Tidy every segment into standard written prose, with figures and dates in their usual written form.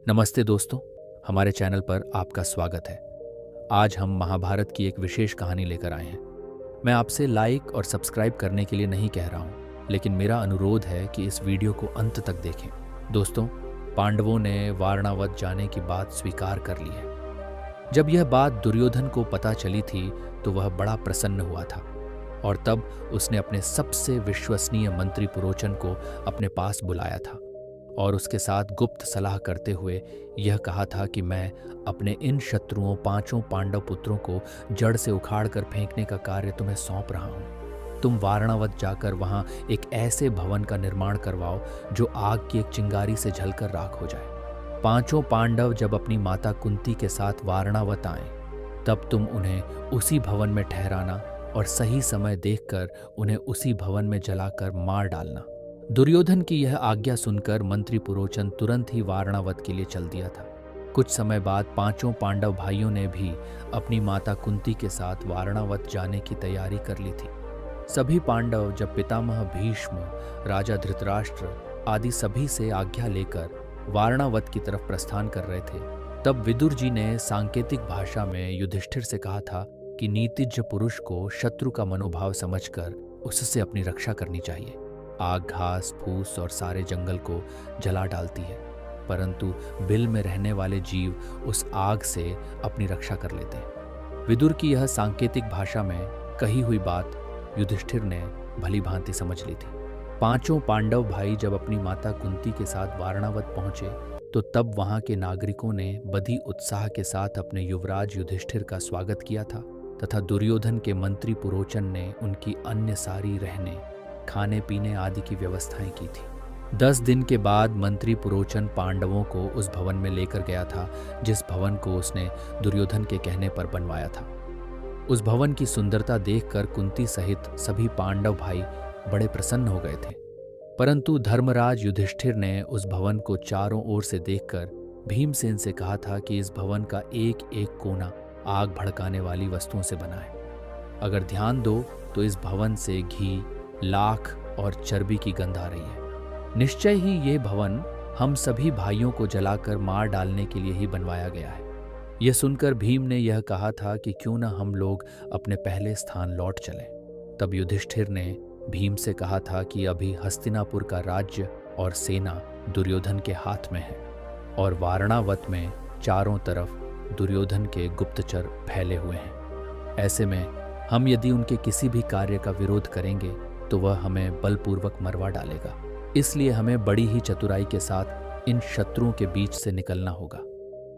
नमस्ते दोस्तों, हमारे चैनल पर आपका स्वागत है। आज हम महाभारत की एक विशेष कहानी लेकर आए हैं। मैं आपसे लाइक और सब्सक्राइब करने के लिए नहीं कह रहा हूँ, लेकिन मेरा अनुरोध है कि इस वीडियो को अंत तक देखें। दोस्तों, पांडवों ने वारणावत जाने की बात स्वीकार कर ली है। जब यह बात दुर्योधन को पता चली थी तो वह बड़ा प्रसन्न हुआ था और तब उसने अपने सबसे विश्वसनीय मंत्री पुरोचन को अपने पास बुलाया था और उसके साथ गुप्त सलाह करते हुए यह कहा था कि मैं अपने इन शत्रुओं 5 पांडव पुत्रों को जड़ से उखाड़ कर फेंकने का कार्य तुम्हें सौंप रहा हूं। तुम वारणावत जाकर वहां एक ऐसे भवन का निर्माण करवाओ जो आग की एक चिंगारी से जलकर राख हो जाए। 5 पांडव जब अपनी माता कुंती के साथ वारणावत आए तब तुम उन्हें उसी भवन में ठहराना और सही समय देखकर उन्हें उसी भवन में जलाकर मार डालना। दुर्योधन की यह आज्ञा सुनकर मंत्री पुरोचन तुरंत ही वारणावत के लिए चल दिया था। कुछ समय बाद 5 पांडव भाइयों ने भी अपनी माता कुंती के साथ वारणावत जाने की तैयारी कर ली थी। सभी पांडव जब पितामह भीष्म, राजा धृतराष्ट्र आदि सभी से आज्ञा लेकर वारणावत की तरफ प्रस्थान कर रहे थे, तब विदुर जी ने सांकेतिक भाषा में युधिष्ठिर से कहा था कि नीतिज्ञ पुरुष को शत्रु का मनोभाव समझकर उससे अपनी रक्षा करनी चाहिए। आग घास फूस और सारे जंगल को जला डालती है, परंतु बिल में रहने वाले जीव उस आग से अपनी रक्षा कर लेते हैं। विदुर की यह सांकेतिक भाषा में कही हुई बात युधिष्ठिर ने भली भांति समझ ली थी। 5 पांडव भाई जब अपनी माता कुंती के साथ वारणावत पहुंचे तो तब वहां के नागरिकों ने बड़ी उत्साह के साथ अपने युवराज युधिष्ठिर का स्वागत किया था तथा दुर्योधन के मंत्री पुरोचन ने उनकी अन्य सारी रहने खाने पीने आदि की व्यवस्थाएं की थी। 10 दिन के बाद मंत्री पुरोचन पांडवों को उस भवन में लेकर गया था जिस भवन को उसने दुर्योधन के कहने पर बनवाया था। उस भवन की सुंदरता देखकर कुंती सहित सभी पांडव भाई बड़े प्रसन्न हो गए थे, परंतु धर्मराज युधिष्ठिर ने उस भवन को चारों ओर से देखकर भीमसेन से कहा था कि इस भवन का एक एक कोना आग भड़काने वाली वस्तुओं से बना है। अगर ध्यान दो तो इस भवन से घी, लाख और चर्बी की गंध आ रही है। निश्चय ही ये भवन हम सभी भाइयों को जलाकर मार डालने के लिए ही बनवाया गया है। यह सुनकर भीम ने यह कहा था कि क्यों न हम लोग अपने पहले स्थान लौट चलें। तब युधिष्ठिर ने भीम से कहा था कि अभी हस्तिनापुर का राज्य और सेना दुर्योधन के हाथ में है और वारणावत में चारों तरफ दुर्योधन के गुप्तचर फैले हुए हैं। ऐसे में हम यदि उनके किसी भी कार्य का विरोध करेंगे तो वह हमें बलपूर्वक मरवा डालेगा। इसलिए हमें बड़ी ही चतुराई के साथ इन शत्रुओं के बीच से निकलना होगा।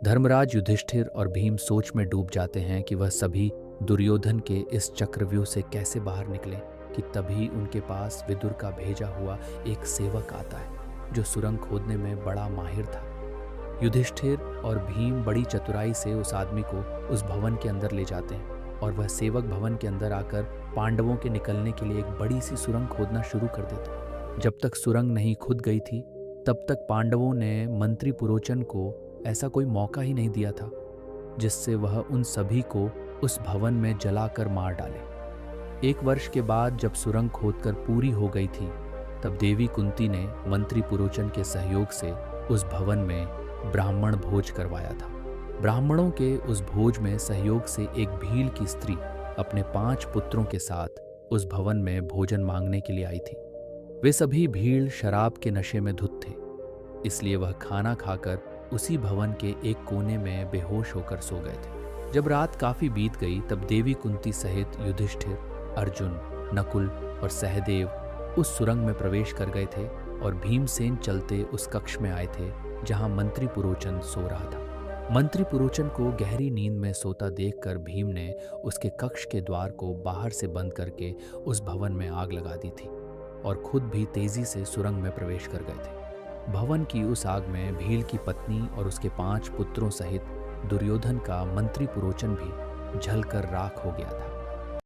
धर्मराज युधिष्ठिर और भीम सोच में डूब जाते हैं कि वह सभी दुर्योधन के इस चक्रव्यूह से कैसे बाहर निकले कि तभी उनके पास विदुर का भेजा हुआ एक सेवक आता है जो सुरंग खोदने में बड़ा माहिर था। युधिष्ठिर और भीम बड़ी चतुराई से उस आदमी को उस भवन के अंदर ले जाते हैं और वह सेवक भवन के अंदर आकर पांडवों के निकलने के लिए एक बड़ी सी सुरंग खोदना शुरू कर देता। जब तक सुरंग नहीं खुद गई थी तब तक पांडवों ने मंत्री पुरोचन को ऐसा कोई मौका ही नहीं दिया था जिससे वह उन सभी को उस भवन में जलाकर मार डाले। 1 वर्ष के बाद जब सुरंग खोदकर पूरी हो गई थी तब देवी कुंती ने मंत्री पुरोचन के सहयोग से उस भवन में ब्राह्मण भोज करवाया था। ब्राह्मणों के उस भोज में सहयोग से एक भील की स्त्री अपने 5 पुत्रों के साथ उस भवन में भोजन मांगने के लिए आई थी। वे सभी भील शराब के नशे में धुत थे, इसलिए वह खाना खाकर उसी भवन के एक कोने में बेहोश होकर सो गए थे। जब रात काफी बीत गई तब देवी कुंती सहित युधिष्ठिर, अर्जुन, नकुल और सहदेव उस सुरंग में प्रवेश कर गए थे और भीमसेन चलते उस कक्ष में आए थे जहां मंत्री पुरोचन सो रहा था। मंत्री पुरोचन को गहरी नींद में सोता देखकर भीम ने उसके कक्ष के द्वार को बाहर से बंद करके उस भवन में आग लगा दी थी और खुद भी तेजी से सुरंग में प्रवेश कर गए थे। भवन की उस आग में भील की पत्नी और उसके 5 पुत्रों सहित दुर्योधन का मंत्री पुरोचन भी जलकर राख हो गया था।